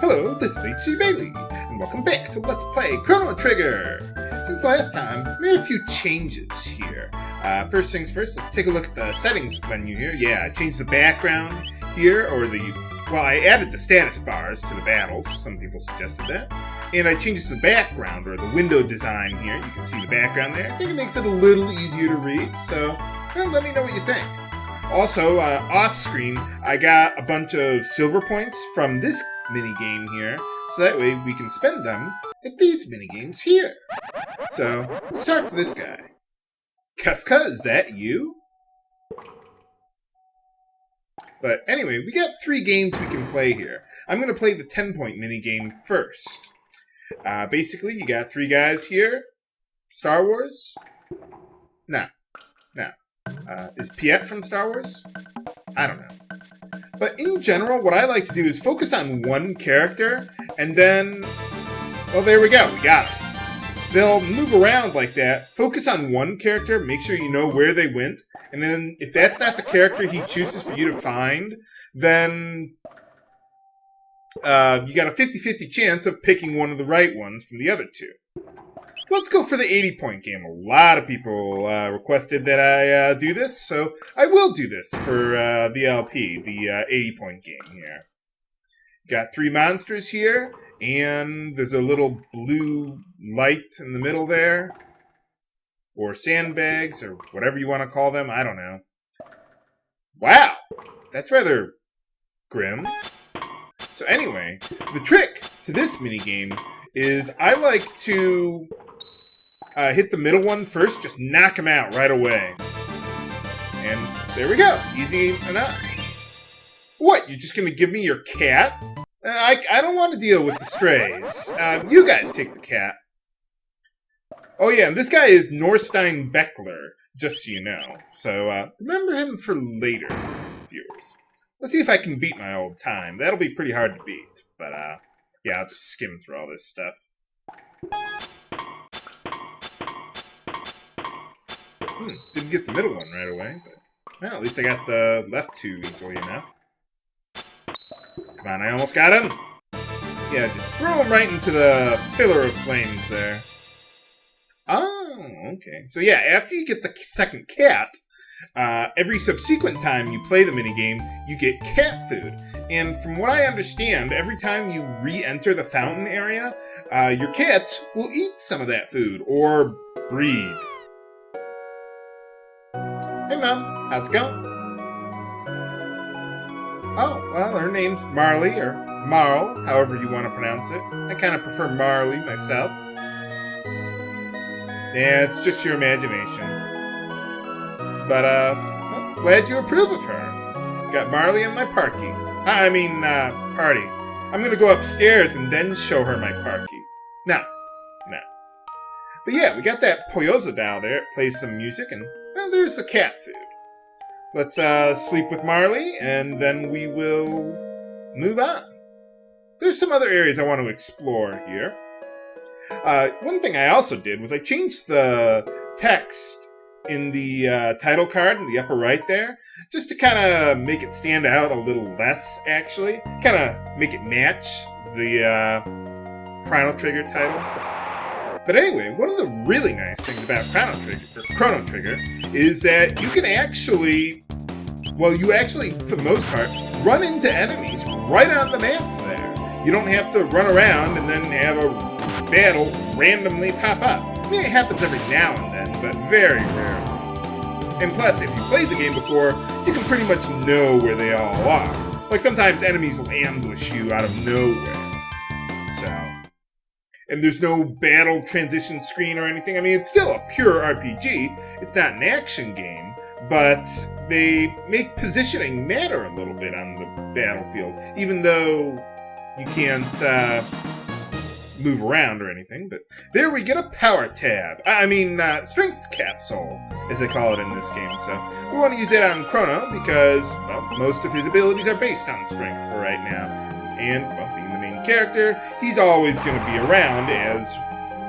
Hello, this is HC Bailey, and welcome back to Let's Play Chrono Trigger! Since last time, I made a few changes here. First things first, let's take a look at the settings menu here. Yeah, I changed the background here, I added the status bars to the battles, some people suggested that. And I changed the background, or the window design here. You can see the background there. I think it makes it a little easier to read, so let me know what you think. Also, off-screen, I got a bunch of silver points from this mini-game here, so that way we can spend them at these mini-games here. So, let's talk to this guy. Kefka, is that you? But anyway, we got 3 games we can play here. I'm going to play the 10-point mini-game first. Basically, you got 3 guys here. Star Wars? No. Is Piet from Star Wars? I don't know. But in general, what I like to do is focus on one character, and then... well, there we go. We got it. They'll move around like that. Focus on one character, make sure you know where they went, and then if that's not the character he chooses for you to find, then you got a 50-50 chance of picking one of the right ones from the other 2. Let's go for the 80-point game. A lot of people requested that I do this, so I will do this for the LP, the 80-point game here. Got 3 monsters here, and there's a little blue light in the middle there. Or sandbags, or whatever you want to call them, I don't know. Wow! That's rather grim. So anyway, the trick to this minigame is I like to hit the middle one first, just knock him out right away. And there we go, easy enough. What, you're just gonna give me your cat? I don't want to deal with the strays. You guys take the cat. Oh yeah, and this guy is Norstein Beckler, just so you know. So remember him for later, viewers. Let's see if I can beat my old time. That'll be pretty hard to beat, but yeah, I'll just skim through all this stuff. Didn't get the middle one right away, but well, at least I got the left 2 easily enough. Come on, I almost got him! Yeah, just throw him right into the pillar of flames there. Oh, okay. So yeah, after you get the second cat, every subsequent time you play the minigame, you get cat food. And from what I understand, every time you re-enter the fountain area, your cats will eat some of that food, or breed. Hey Mom, how's it going? Oh, well, her name's Marley, or Marl, however you want to pronounce it. I kind of prefer Marley myself. Yeah, it's just your imagination. But, I'm glad you approve of her. Got Marley in my party. I'm gonna go upstairs and then show her my party. No. But yeah, we got that Poyoza doll there. It plays some music, and, well, there's the cat food. Let's, sleep with Marley, and then we will move on. There's some other areas I want to explore here. One thing I also did was I changed the text in the title card in the upper right there, just to kind of make it stand out a little less, actually. Kind of make it match the Chrono Trigger title. But anyway, one of the really nice things about Chrono Trigger is that you can actually, for the most part, run into enemies right on the map there. You don't have to run around and then have a battle randomly pop up. I mean, it happens every now and then, but very rarely. And plus, if you played the game before, you can pretty much know where they all are. Like, sometimes enemies will ambush you out of nowhere. And there's no battle transition screen or anything. I mean, it's still a pure RPG. It's not an action game, but they make positioning matter a little bit on the battlefield, even though you can't move around or anything. But there we get a power tab. Strength capsule, as they call it in this game. So we want to use that on Chrono because, well, most of his abilities are based on strength for right now. And, well, being the main character, he's always going to be around as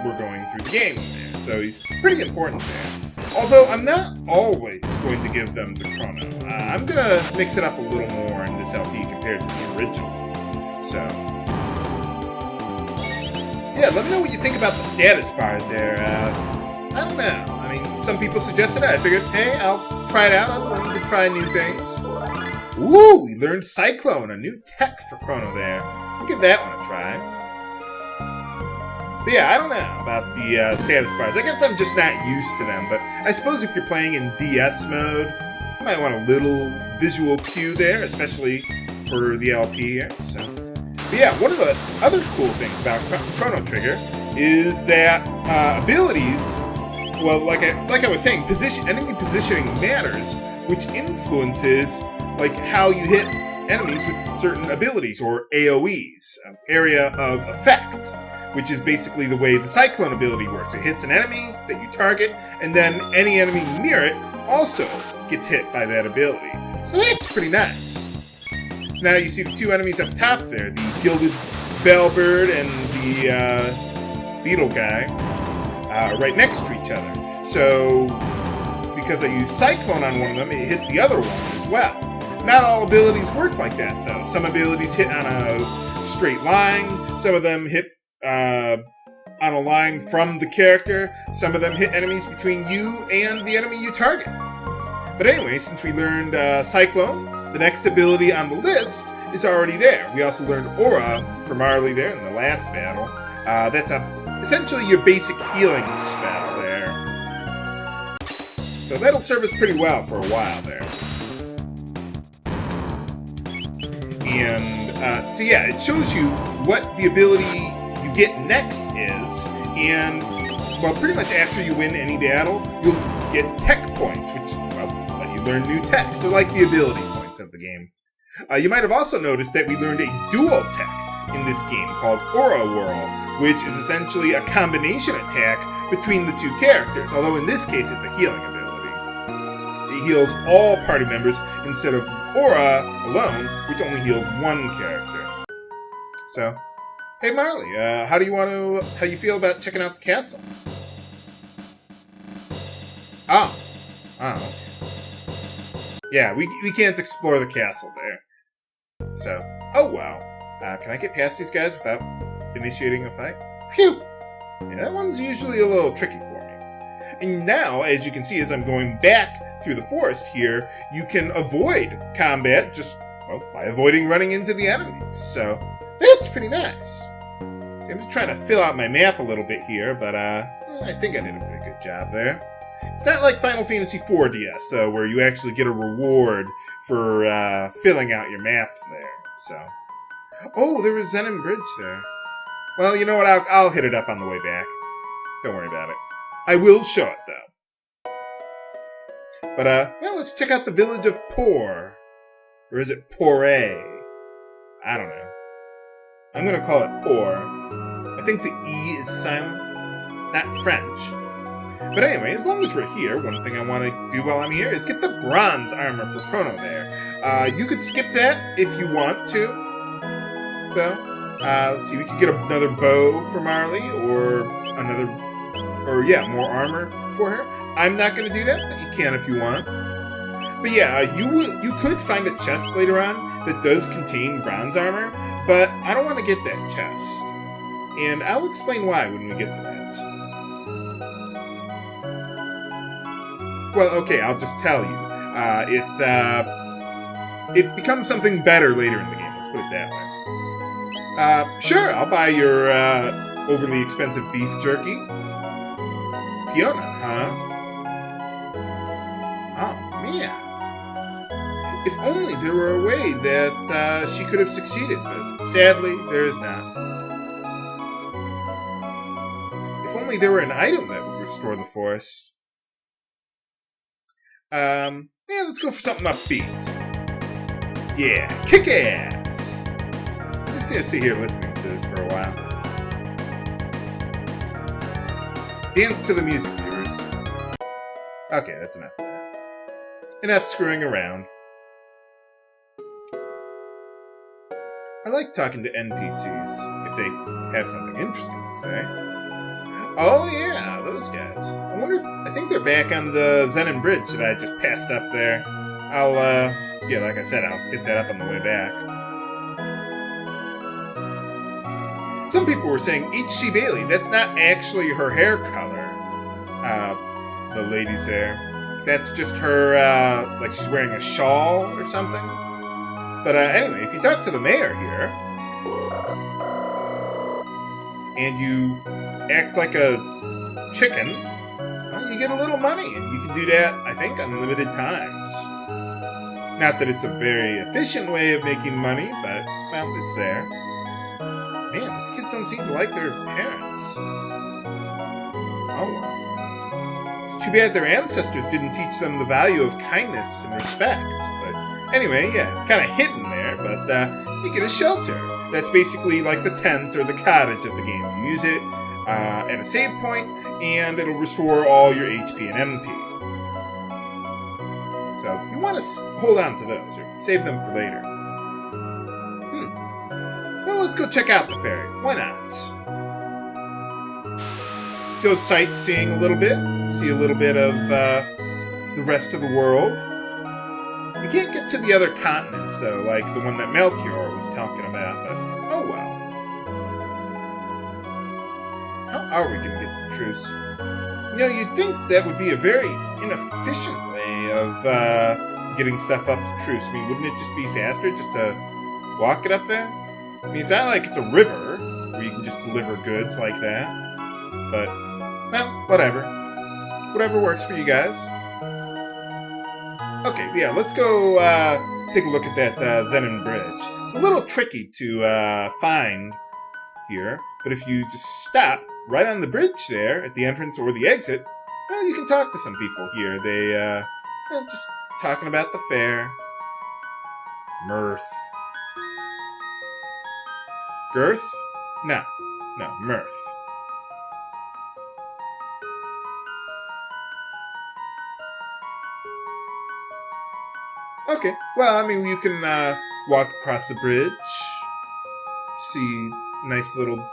we're going through the game there. So he's pretty important there. Although I'm not always going to give them to Chrono. I'm going to mix it up a little more in this LP compared to the original. So let me know what you think about the status bars there. I don't know. I mean, some people suggested it. I figured, hey, I'll try it out. I'm willing to try new things. Ooh, we learned Cyclone, a new tech for Chrono there. We'll give that one a try. But yeah, I don't know about the status bars. I guess I'm just not used to them, but I suppose if you're playing in DS mode, you might want a little visual cue there, especially for the LP here. So, but yeah, one of the other cool things about Chrono Trigger is that abilities, well, like I was saying, enemy positioning matters, which influences like how you hit enemies with certain abilities, or AoEs, area of effect, which is basically the way the Cyclone ability works. It hits an enemy that you target, and then any enemy near it also gets hit by that ability. So that's pretty nice. So now you see the two enemies up top there, the Gilded Bellbird and the Beetle guy, right next to each other. So, because I used Cyclone on one of them, it hit the other one as well. Not all abilities work like that, though. Some abilities hit on a straight line, some of them hit on a line from the character, some of them hit enemies between you and the enemy you target. But anyway, since we learned Cyclone, the next ability on the list is already there. We also learned Aura from Marley there in the last battle. That's essentially your basic healing spell there. So that'll serve us pretty well for a while there. And so yeah, it shows you what the ability you get next is, and well, pretty much after you win any battle, you'll get tech points, which, well, let you learn new tech. So like the ability points of the game. You might have also noticed that we learned a dual tech in this game called Aura Whirl, which is essentially a combination attack between the two characters, although in this case it's a healing ability. It heals all party members instead of Aura alone, which only heals one character. So, hey Marley, how you feel about checking out the castle? Oh, okay. Yeah, we can't explore the castle there. So, oh well. Can I get past these guys without initiating a fight? Phew! Yeah, that one's usually a little tricky for me. And now, as you can see, as I'm going back through the forest here, you can avoid combat just, well, by avoiding running into the enemies. So, that's pretty nice. See, I'm just trying to fill out my map a little bit here, but I think I did a pretty good job there. It's not like Final Fantasy IV DS, where you actually get a reward for filling out your map there. So, oh, there was Zenin Bridge there. Well, you know what? I'll hit it up on the way back. Don't worry about it. I will show it though. But well, let's check out the village of Por, or is it Poré? I don't know. I'm gonna call it Por. I think the E is silent. It's not French. But anyway, as long as we're here, one thing I want to do while I'm here is get the bronze armor for Chrono there. You could skip that if you want to. So, let's see, we could get another bow for Marley, or more armor for her. I'm not going to do that, but you can if you want. But yeah, you could find a chest later on that does contain bronze armor, but I don't want to get that chest. And I'll explain why when we get to that. Well, okay, I'll just tell you. It becomes something better later in the game, let's put it that way. Sure, I'll buy your overly expensive beef jerky. Fiona, huh? Oh, man. If only there were a way that she could have succeeded, but sadly, there is not. If only there were an item that would restore the forest. Yeah, let's go for something upbeat. Yeah, kick ass! I'm just gonna sit here listening to this for a while. Dance to the music, viewers. Okay, that's enough of that. Enough screwing around. I like talking to NPCs if they have something interesting to say. Oh yeah, those guys. I think they're back on the Zenin Bridge that I just passed up there. I'll, yeah, like I said, I'll hit that up on the way back. Some people were saying H.C. Bailey. That's not actually her hair color. The lady's there. That's just her, like she's wearing a shawl or something. But anyway, if you talk to the mayor here, and you act like a chicken, well, you get a little money, and you can do that, I think, unlimited times. Not that it's a very efficient way of making money, but, well, it's there. Man, these kids don't seem to like their parents. Oh, well. It's too bad their ancestors didn't teach them the value of kindness and respect. But anyway, yeah, it's kind of hidden there, but you get a shelter. That's basically like the tent or the cottage of the game. You use it at a save point, and it'll restore all your HP and MP. So you want to hold on to those, or save them for later. Well, let's go check out the ferry. Why not? Go sightseeing a little bit, see a little bit of the rest of the world. We can't get to the other continents, though, like the one that Melchior was talking about, but oh well. How are we going to get to Truce? You know, you'd think that would be a very inefficient way of getting stuff up to Truce. I mean, wouldn't it just be faster just to walk it up there? I mean, it's not like it's a river where you can just deliver goods like that. But, well, whatever. Whatever works for you guys. Okay, yeah, let's go take a look at that Zenon Bridge. It's a little tricky to find here, but if you just stop right on the bridge there at the entrance or the exit, well, you can talk to some people here. They, just talking about the fair. Mirth. Girth? No, mirth. Okay, well, I mean, you can walk across the bridge, see nice little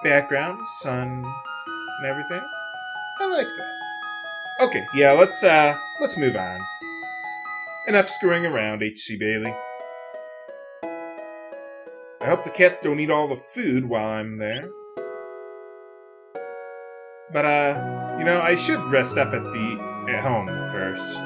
background, sun, and everything. I like that. Okay, yeah, let's move on. Enough screwing around, H.C. Bailey. I hope the cats don't eat all the food while I'm there. But, you know, I should rest up at home first.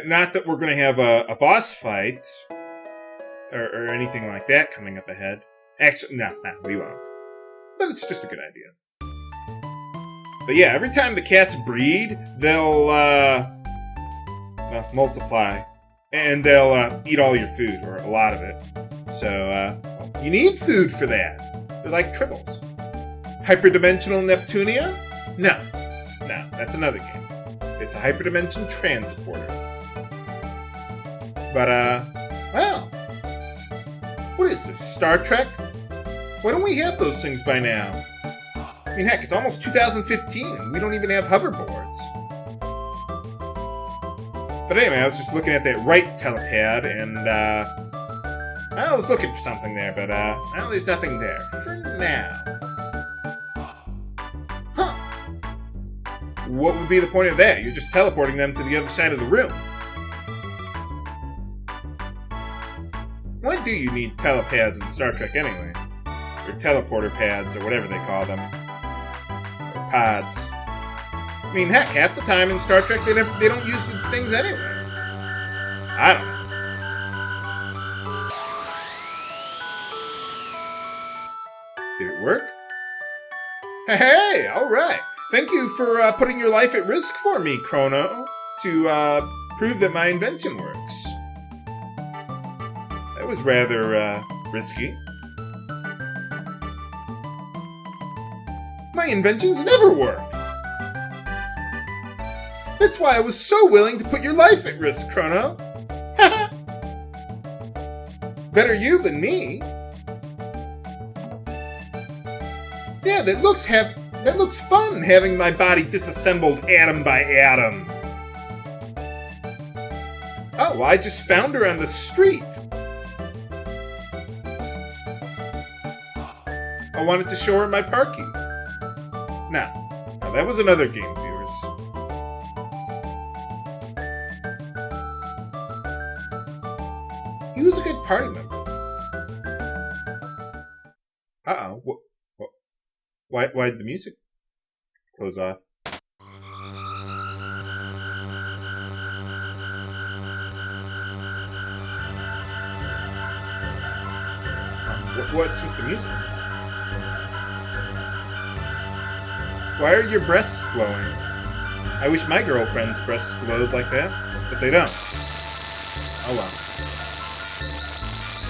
Not that we're going to have a boss fight or anything like that coming up ahead. Actually, no, we won't. But it's just a good idea. But yeah, every time the cats breed, they'll multiply. And they'll eat all your food, or a lot of it. So, you need food for that. They're like tribbles. Hyperdimensional Neptunia? No, that's another game. It's a hyperdimension transporter. But, well, what is this, Star Trek? Why don't we have those things by now? I mean, heck, it's almost 2015, and we don't even have hoverboards. But anyway, I was just looking at that right telepad, and, I was looking for something there, but, well, there's nothing there. For now. Huh. What would be the point of that? You're just teleporting them to the other side of the room. Why do you need telepads in Star Trek anyway? Or teleporter pads, or whatever they call them. Or pods. I mean, heck, half the time in Star Trek, they don't use the things anyway. I don't know. Did it work? Hey, alright. Thank you for putting your life at risk for me, Chrono, to prove that my invention works. That was rather risky. My inventions never work. That's why I was so willing to put your life at risk, Chrono. Better you than me. Yeah, that looks fun, having my body disassembled atom by atom. Oh, well, I just found her on the street. I wanted to show her my parky. Now, that was another game, viewers. He was a good party member. Uh-oh. Why'd the music close off? What's with the music? Why are your breasts glowing? I wish my girlfriend's breasts glowed like that, but they don't. Oh well.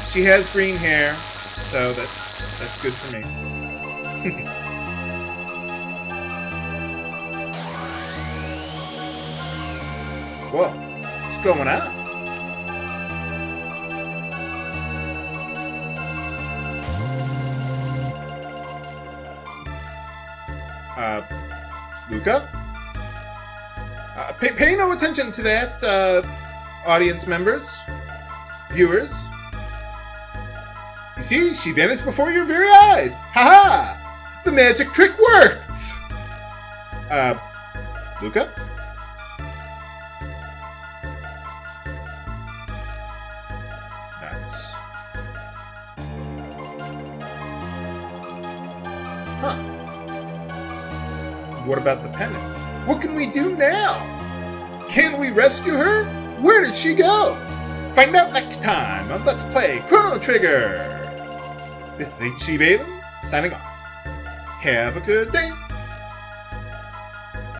She has green hair, so that's good for me. Whoa, what's going on? Lucca? Pay no attention to that, audience members, viewers. You see, she vanished before your very eyes. Ha-ha! The magic trick worked! Lucca? Nuts. Huh. What about the pendant? What can we do now? Can we rescue her? Where did she go? Find out next time on Let's Play Chrono Trigger! This is HC Bailey, signing off. Have a good day!